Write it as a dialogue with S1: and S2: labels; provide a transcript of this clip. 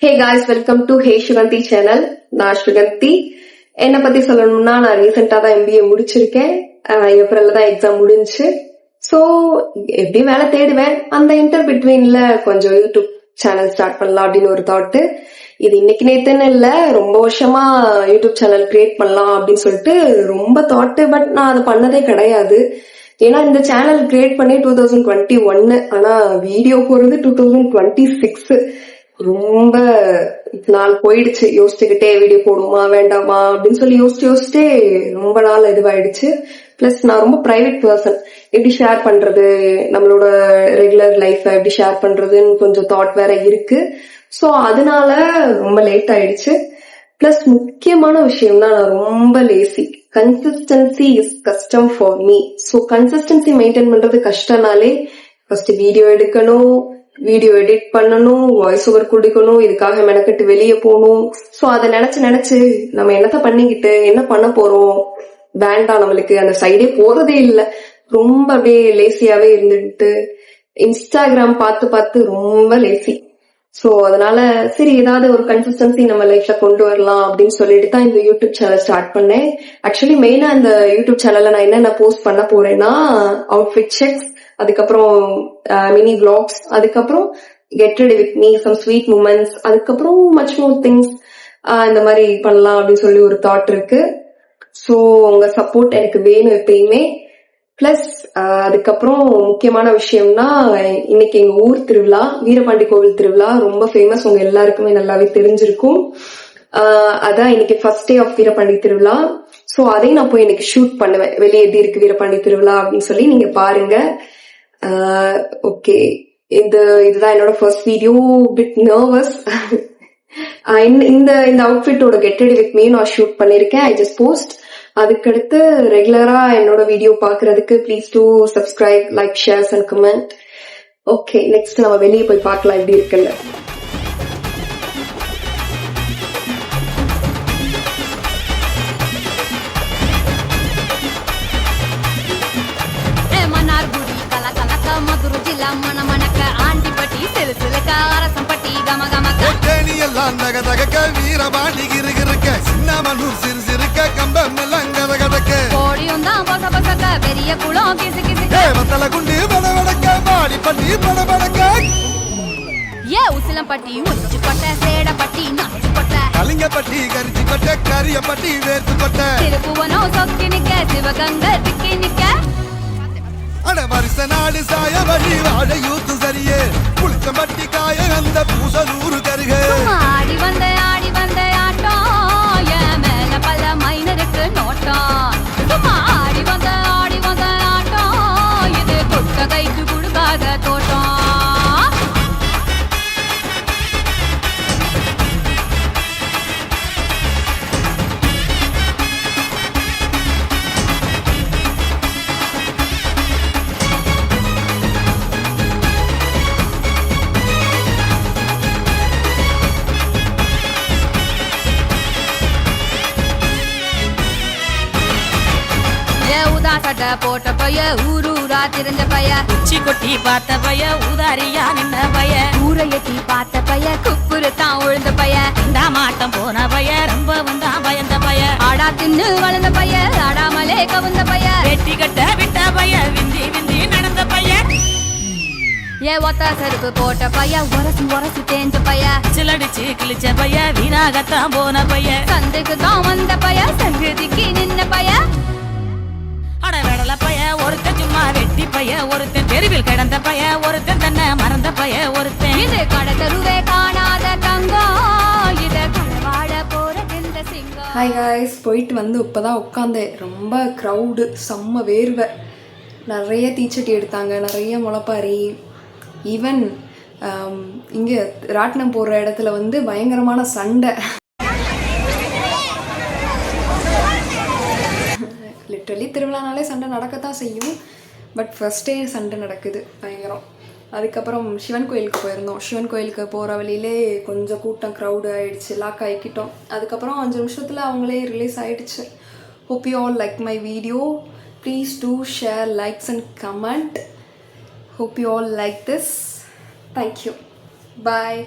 S1: Hey guys, welcome to hey Suganthi channel. நான் சுகந்தி. என்னை பத்தி சொல்லணும்னா, நான் ரீசெண்டா தான் MBA முடிச்சிருக்கேன். ஏப்ரல்ல தான் எக்ஸாம் முடிஞ்சு. ஸோ எப்படி வேலை தேடுவேன். அந்த இன்டர் பிட்வீன்ல கொஞ்சம் யூடியூப் சேனல் ஸ்டார்ட் பண்ணலாம் அப்படின்னு ஒரு தாட்டு. இது இன்னைக்கு நேத்துன்னு இல்ல, ரொம்ப வருஷமா யூடியூப் சேனல் கிரியேட் பண்ணலாம் அப்படின்னு சொல்லிட்டு ரொம்ப தாட்டு. பட் நான் அது பண்ணதே கிடையாது. ஏன்னா இந்த சேனல் கிரியேட் பண்ணி 2021, ஆனா வீடியோ போறது 2026. ரொம்ப நாள் போயிடுச்சு யோசிச்சுக்கிட்டே வீடியோ போடுமா வேண்டாமா அப்படின்னு சொல்லி யோசிச்சுட்டே ரொம்ப நாள் இதுவாயிடுச்சு. பிளஸ் நான் ரொம்ப பிரைவேட் பர்சன். எப்படி ஷேர் பண்றது, நம்மளோட ரெகுலர் லைஃப் எப்படி ஷேர் பண்றதுன்னு கொஞ்சம் தாட் வேற இருக்கு. ஸோ அதனால ரொம்ப லேட் ஆயிடுச்சு. பிளஸ் முக்கியமான விஷயம்னா, நான் ரொம்ப லேசி. கன்சிஸ்டன்சி இஸ் கஷ்டம் for me. So consistency maintain பண்றது கஷ்டம்னாலே ஃபர்ஸ்ட் வீடியோ எடுக்கணும், வீடியோ எடிட் பண்ணணும், வாய்ஸ் ஓவர் கொடுக்கணும், இதுக்காக மெனக்கட்டு வெளியே போகணும். ஸோ அதை நினைச்சு நம்ம என்னத்த பண்ணிக்கிட்டு என்ன பண்ண போறோம், வேண்டாம், நம்மளுக்கு அந்த சைடே போறதே இல்லை. ரொம்ப அப்படியே லேசியாவே இருந்துட்டு இன்ஸ்டாகிராம் பார்த்து ரொம்ப லேசி. ஸோ அதனால சரி, ஏதாவது ஒரு கன்சிஸ்டன்சி நம்ம லைஃப்ல கொண்டு வரலாம் அப்படின்னு சொல்லிட்டு தான் இந்த யூடியூப் சேனல் ஸ்டார்ட் பண்ணேன். ஆக்சுவலி மெயினா இந்த யூடியூப் சேனல்ல நான் என்னென்ன போஸ்ட் பண்ண போறேன்னா, அவுட்ஃபிட் செக்ஸ், அதுக்கப்புறம் மினி விளாக்ஸ், அதுக்கப்புறம் get ready with me, some sweet moments, அதுக்கப்புறம் மச் மோர் திங்ஸ் இந்த மாதிரி பண்ணலாம் அப்படின்னு சொல்லி ஒரு தாட் இருக்கு. ஸோ உங்க சப்போர்ட் எனக்கு வேணும் எப்பயுமே. பிளஸ் அதுக்கப்புறம் முக்கியமான விஷயம்னா, இன்னைக்கு எங்க ஊர் திருவிழா, வீரபாண்டி கோவில் திருவிழா ரொம்ப ஃபேமஸ், உங்க எல்லாருக்குமே நல்லாவே தெரிஞ்சிருக்கும். அதான் இன்னைக்கு ஃபர்ஸ்ட் டே ஆஃப் வீரபாண்டி திருவிழா. ஸோ அதையும் நான் போய் இன்னைக்கு ஷூட் பண்ணுவேன். வெளியே எப்படி இருக்கு வீரபாண்டி திருவிழா அப்படின்னு சொல்லி நீங்க பாருங்க. ஓகே, இதுதான் என்னோட ஃபர்ஸ்ட் வீடியோ. Bit nervous. இந்த அவுட்ஃபிட்டோட கெட் ரெடி வித் மீ நான் ஷூட் பண்ணிருக்கேன். I just post. அதுக்கடுத்து ரெகுலரா என்னோட வீடியோ பாக்குறதுக்கு please do subscribe, like, shares and comment. Okay, next நம்ம வெளியே போய் பார்க்கலாம் எப்படி இருக்குன்னு.
S2: வீரபாண்டி கிருகிருக்க, சின்னமனூர் சிறு சிறுக்க, கம்பம் எல்லாம் கதகதக்க, பெரிய குளம் வத்தல குண்டு படபடக்க, பாடிப்பட்டி படபடக்க,
S3: உசிலம்பட்டி உச்சிப்பட்ட, சேடப்பட்டி நச்சுப்பட்ட,
S2: கலிங்கப்பட்டி கரிச்சிப்பட்ட, கரியப்பட்டி வேர்த்துப்பட்ட,
S3: திருப்புவனம் சொக்கி நிக்க, சிவகங்கை திக்கி நிக்க,
S2: அட வருஷ நாடு சாய வழி வாழ யூத்து சரியே, புளிச்சம்பட்டி காய அந்த பூசலூரு கருக,
S3: ஆடி வந்த ஆட்டம் என் மேல பல மைனருக்கு நோட்டம், ஆடி வந்த ஆட்டம் இது குட்ட கைக்கு கொடுக்காத தோட்டம். போட்ட பைய ஊரூரா திறந்த பைய, உச்சி கொட்டி பார்த்த பைய ஊதாரியா நின்ன பைய, ஊரை எட்டி பார்த்த பைய குப்புரு தான் உழுந்த பைய, இந்த மாட்டம் போன பைய ரொம்ப வந்தா பயந்த பைய, ஆடா தின்னு வளர்ந்த பைய ஆடாமலே கவுந்த பைய, வெட்டி கட்ட விட்ட பைய விந்தி நடந்த பைய, ஒத்த செருப்பு போட்ட பைய உரசி தேஞ்ச பைய, சிலடிச்சு கிழிச்ச பைய வீணாகத்தான் போன பைய, சந்தைக்கு தான் வந்த பைய சங்கதிக்கு நின்ன பைய, ஒருத்தன் சும்மா வெட்டி பைய, ஒருத்தன் தெருவில் கிடந்த பைய, ஒருத்தன் தன்னை மறந்த பைய, ஒருத்தன் இது கடத்தருவே காணாத தங்கம், இத களவாட போறது இந்த சிங்கம்.
S1: ஹாய் காய்ஸ், போயிட்டு வந்து இப்போதான் உட்காந்தேன். ரொம்ப க்ரௌடு, செம்ம வேர்வை. நிறைய தீச்சட்டி எடுத்தாங்க, நிறைய முளைப்பாரி. ஈவன் இங்கே ராட்டினம் போடுற இடத்துல வந்து பயங்கரமான சண்டை. லிட்ரலி திருவிழானாலே சண்டை நடக்கத்தான் செய்யும். பட் ஃபர்ஸ்ட் டே சண்டை நடக்குது பயங்கரம். அதுக்கப்புறம் சிவன் கோயிலுக்கு போயிருந்தோம். சிவன் கோயிலுக்கு போகிற வழியிலே கொஞ்சம் கூட்டம் க்ரௌடு ஆகிடுச்சு, லாக் ஆகிக்கிட்டோம். அதுக்கப்புறம் 5 நிமிஷத்தில் அவங்களே ரிலீஸ் ஆகிடுச்சு. Hope you all like my video. Please do share, likes and comment. Hope you all like this. Thank you. Bye.